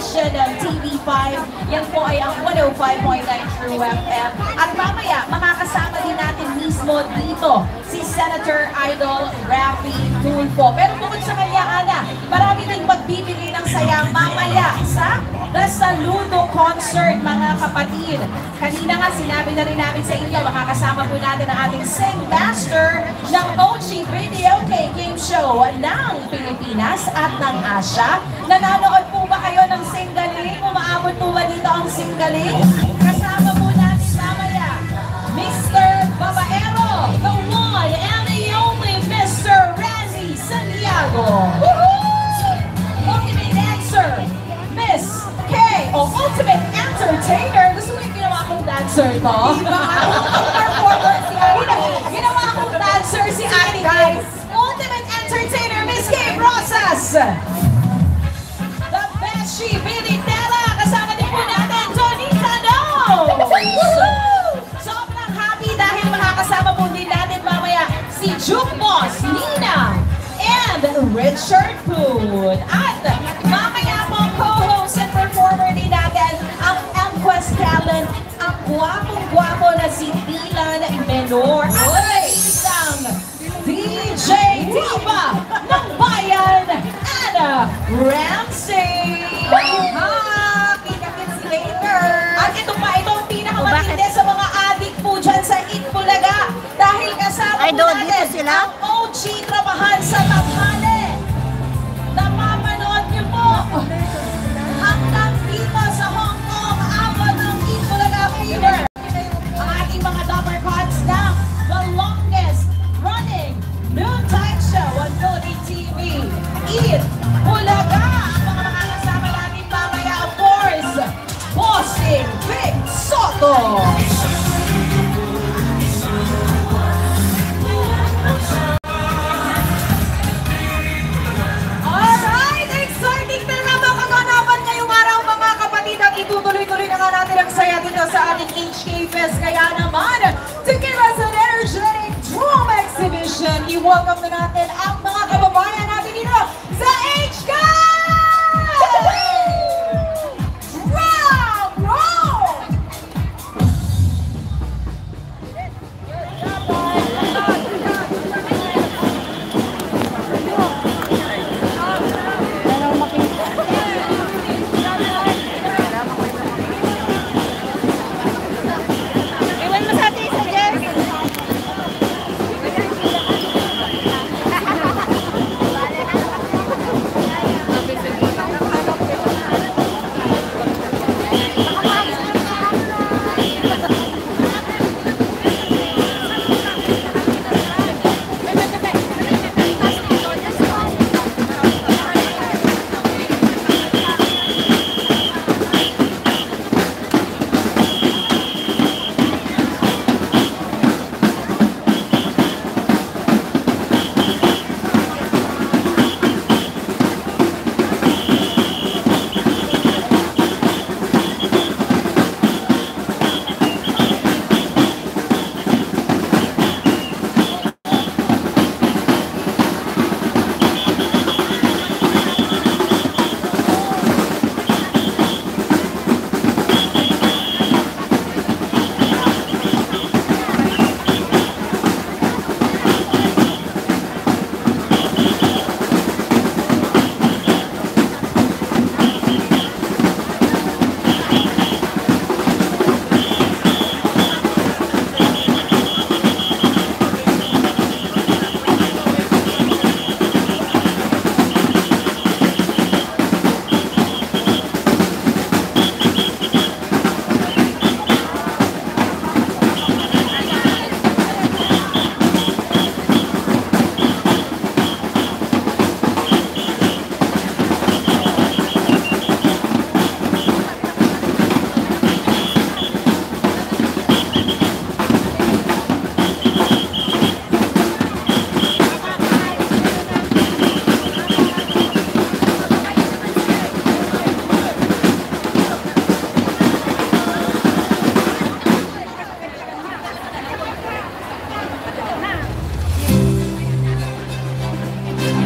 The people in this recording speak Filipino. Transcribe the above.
station ng TV5. Yan po ay ang 105.9 True FM. At mamaya, makakasama din natin mismo dito si Senator Idol Raffy Tulfo. Pero bukod sa kanya, Ana, marami din magbibigay ng saya mamaya sa The Saludo Concert, mga kapatid. Kanina nga, sinabi na rin namin sa inyo, makakasama po natin ang ating Sing Master ng OG Video Game Show ng Pilipinas at ng Asia. Nanonood po ba kayo ng Singaling? Umaabot po ba dito ang Singaling? Kasama po natin mamaya, Mr. Babaero, the one and the only Mr. Randy Santiago. Ultimate Dancer, Miss K, o Ultimate Entertainer. Gusto mo yung ginawa kong dancer to? Ginawa kong dancer si Ate K. Ultimate Entertainer, Miss K Rosas. The Beshi Vinitella, kasama din po natin, Donita No. Sobrang happy dahil makakasama po din natin mamaya si Juke Boss, Nina, and Richard Poon. At mamaya po co-host and performer din natin ang M-Quest talent, ang gwapong-gwapo na si Dylan Menor. At isang DJ Diva ng Bayan, Anna Ramsey. Kita-kits later. At ito pa, ito ang pinakamatindi sa mga adik po dyan sa Itbulaga. Dahil kasama po natin ang OG Trabahan sa Tanghali. Napapanood niyo po hanggang dito sa Hong Kong, abot ng Itbulaga Fever. Ang ating mga Dapper Cats ng the longest running noontime show on Philippine TV. Itbulaga! Ang mga makakasama natin mamaya, of course, Bossing Vic Soto! Alright! Exciting na naman kaganapan ngayong araw, mga kapatid. Ang itutuloy-tuloy na nga natin ang saya dito sa ating HK Fest. Kaya naman, to give us an energetic drum exhibition, i-welcome na natin ang mga